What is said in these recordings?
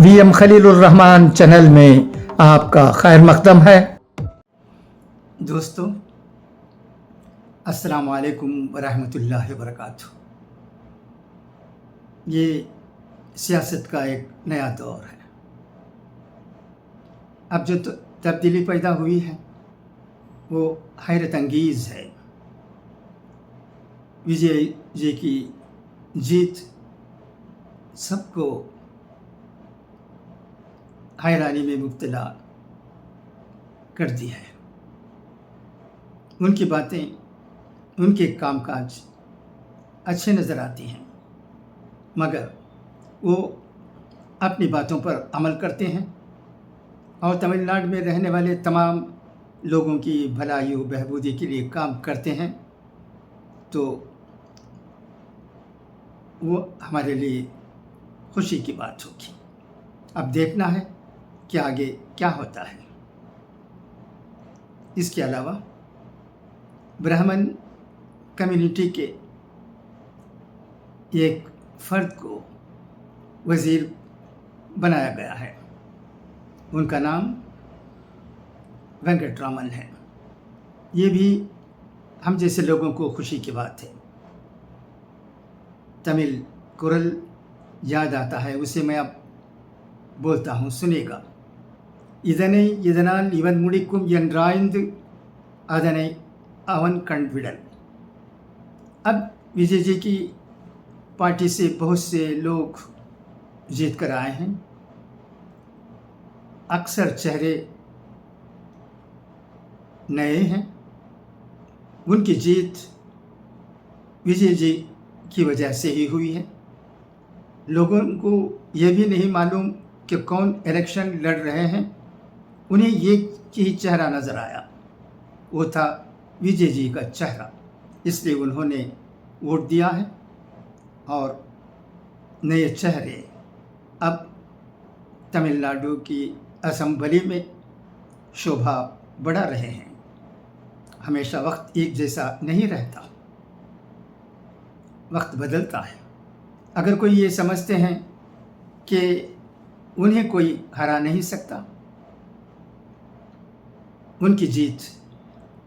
VM Khalilurrahman channel में आपका खैर मकदम है। दोस्तों, अस्सलाम वालेकुम वरहमतुल्लाहि वबरकातुहू। ये सियासत का एक नया दौर है। अब जो तब्दीली पैदा हुई है वो हैरत अंगेज़ है। विजय जी की जीत सबको हैरानी में मुब्तला कर दी है। उनकी बातें, उनके कामकाज अच्छे नज़र आती हैं, मगर वो अपनी बातों पर अमल करते हैं और तमिलनाडु में रहने वाले तमाम लोगों की भलाई व बहबूदी के लिए काम करते हैं, तो वो हमारे लिए खुशी की बात होगी। अब देखना है कि आगे क्या होता है। इसके अलावा ब्राह्मण कम्युनिटी के एक फ़र्द को वज़ीर बनाया गया है। उनका नाम वेंकटरामन है। ये भी हम जैसे लोगों को खुशी की बात है। तमिल कुरल याद आता है, उसे मैं अब बोलता हूँ, सुनेगा। இதனை இதனால் இவன் முடிக்கும் என்றாய்ந்து அதனை அவन कंडविडल। अब विजय जी की पार्टी से बहुत से लोग जीत कर आए हैं। अक्सर चेहरे नए हैं। उनकी जीत विजय जी की वजह से ही हुई है। लोगों को ये भी नहीं मालूम कि कौन इलेक्शन लड़ रहे हैं। उन्हें ये ही चेहरा नज़र आया, वो था विजय जी का चेहरा, इसलिए उन्होंने वोट दिया है। और नए चेहरे अब तमिलनाडु की असेंबली में शोभा बढ़ा रहे हैं। हमेशा वक्त एक जैसा नहीं रहता, वक्त बदलता है। अगर कोई ये समझते हैं कि उन्हें कोई हरा नहीं सकता, उनकी जीत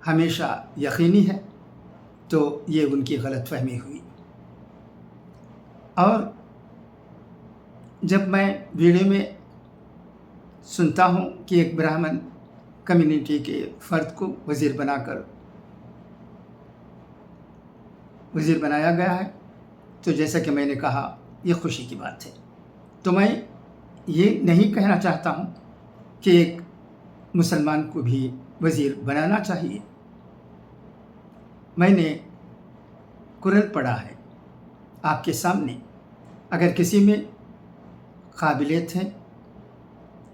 हमेशा यकीनी है, तो ये उनकी गलतफहमी हुई। और जब मैं वीडियो में सुनता हूँ कि एक ब्राह्मण कम्युनिटी के फ़र्द को वज़ीर बनाया गया है, तो जैसा कि मैंने कहा, ये खुशी की बात है। तो मैं ये नहीं कहना चाहता हूँ कि एक मुसलमान को भी वज़ीर बनाना चाहिए। मैंने कुरान पढ़ा है आपके सामने। अगर किसी में काबिलियत है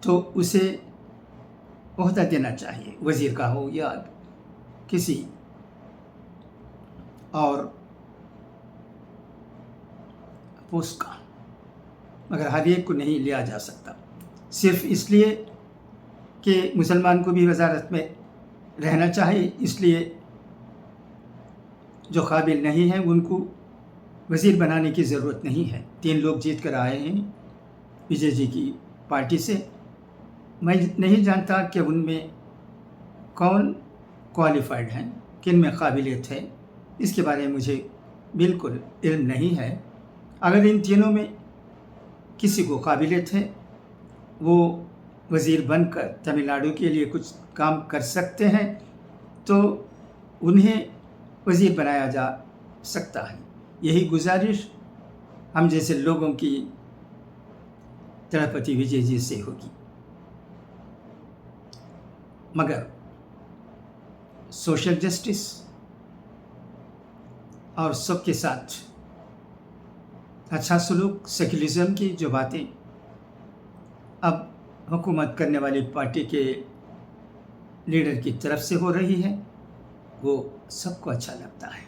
तो उसे ओहदा देना चाहिए, वज़ीर का हो या किसी और पोस्ट का, मगर हर एक को नहीं लिया जा सकता। सिर्फ इसलिए कि मुसलमान को भी वज़ारत में रहना चाहिए, इसलिए जो काबिल नहीं है उनको वज़ीर बनाने की ज़रूरत नहीं है। 3 लोग जीत कर आए हैं विजय जी की पार्टी से। मैं नहीं जानता कि उनमें कौन क्वालिफ़ाइड हैं, किन में काबिलियत है, इसके बारे में मुझे बिल्कुल इल्म नहीं है। अगर इन तीनों में किसी को काबिलियत है, वो वज़ीर बनकर तमिलनाडु के लिए कुछ काम कर सकते हैं, तो उन्हें वज़ीर बनाया जा सकता है। यही गुजारिश हम जैसे लोगों की दलपति विजय जी से होगी। मगर सोशल जस्टिस और सबके साथ अच्छा सलूक, सेकुलरिज्म की जो बातें अब हुकूमत करने वाली पार्टी के लीडर की तरफ से हो रही है, वो सबको अच्छा लगता है।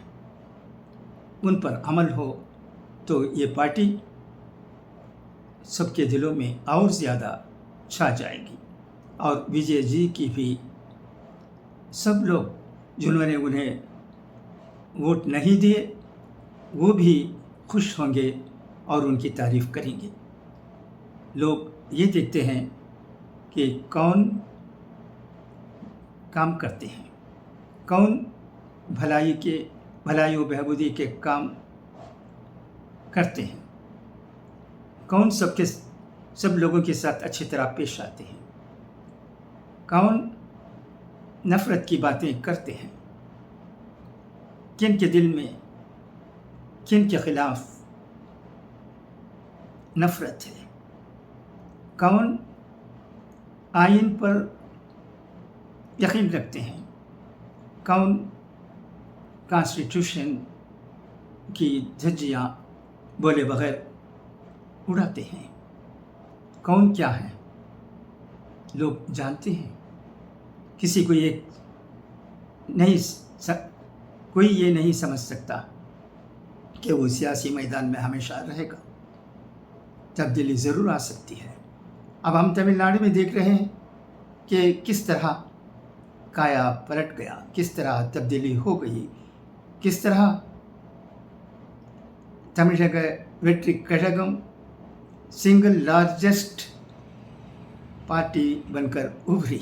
उन पर अमल हो तो ये पार्टी सबके दिलों में और ज़्यादा छा जाएगी। और विजय जी की भी सब लोग जिन्होंने उन्हें वोट नहीं दिए, वो भी खुश होंगे और उनकी तारीफ़ करेंगे। लोग ये देखते हैं कि कौन काम करते हैं, कौन भलाई व बहबूदी के काम करते हैं, कौन सब लोगों के साथ अच्छी तरह पेश आते हैं, कौन नफ़रत की बातें करते हैं, किन के दिल में किन के ख़िलाफ़ नफ़रत है, कौन आइन पर यकीन रखते हैं, कौन कॉन्स्टिट्यूशन की धज्जियाँ बोले बगैर उड़ाते हैं, कौन क्या है लोग जानते हैं। किसी को कोई ये नहीं समझ सकता कि वो सियासी मैदान में हमेशा रहेगा। तब्दीली ज़रूर आ सकती है। अब हम तमिलनाडु में देख रहे हैं कि किस तरह काया पलट गया, किस तरह तब्दीली हो गई, किस तरह Tamilaga Vettri Kazhagam single largest party बनकर उभरी।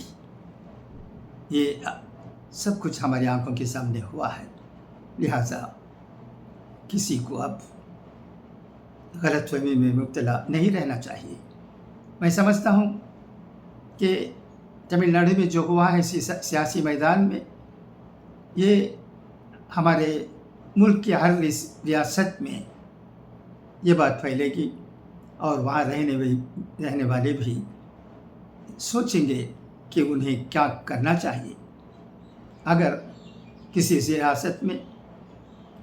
ये सब कुछ हमारी आंखों के सामने हुआ है। लिहाजा किसी को अब गलतफहमी में मुब्तला नहीं रहना चाहिए। मैं समझता हूँ कि तमिलनाडु में जो हुआ है सियासी मैदान में, ये हमारे मुल्क की हर रियासत में ये बात फैलेगी और वहाँ रहने वाले भी सोचेंगे कि उन्हें क्या करना चाहिए। अगर किसी रियासत में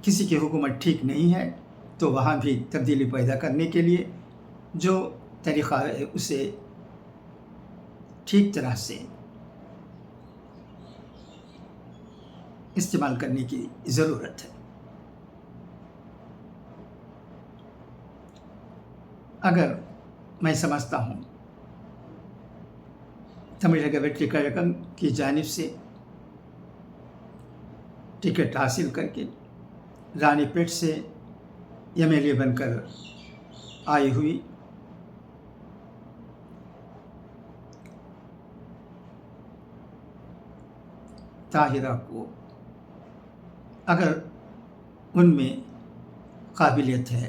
किसी की हुकूमत ठीक नहीं है तो वहाँ भी तब्दीली पैदा करने के लिए जो तरीक़ा है उसे ठीक तरह से इस्तेमाल करने की ज़रूरत है। अगर मैं समझता हूँ तमिलनाडु वेट्री कड़गम की जानिब से टिकट हासिल करके रानीपेट से एमएलए बनकर आई हुई ताहिरा को अगर उनमें काबिलियत है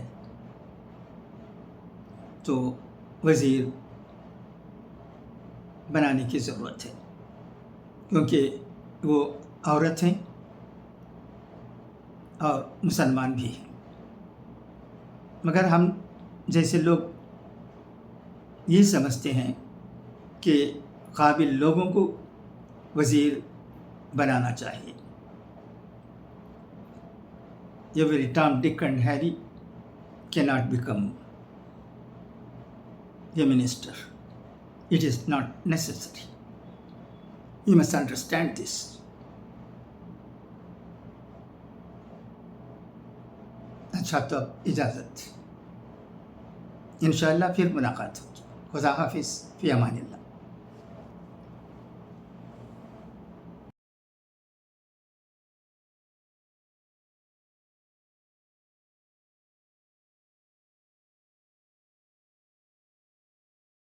तो वज़ीर बनाने की ज़रूरत है, क्योंकि वो औरत हैं और मुसलमान भी हैं। मगर हम जैसे लोग ये समझते हैं कि काबिल लोगों को वज़ीर बनाना चाहिए। Every Tom, Dick and Harry cannot become a minister. It is not necessary. You must understand this. अच्छा तो अब इजाज़त, इंशाअल्लाह फिर मुलाकात होगी। खुदा हाफिज़, फ़ी अमानिल्लाह।